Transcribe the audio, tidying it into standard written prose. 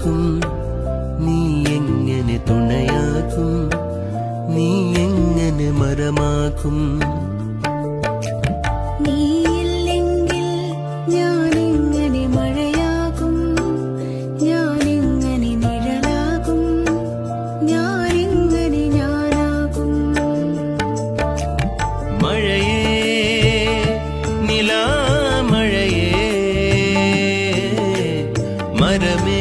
കാക്കും, നീ എങ്ങനെ തുണയാക്കും, നീ എങ്ങനെ മരമാക്കും. നീയില്ലെങ്കിൽ ഞാനെങ്ങനെ മഴയാകും, ഞാനെങ്ങനെ നിഴലാകും, ഞാനെങ്ങനെ ഞാനാകും. മഴയേ നിലാമഴയേ മരമേ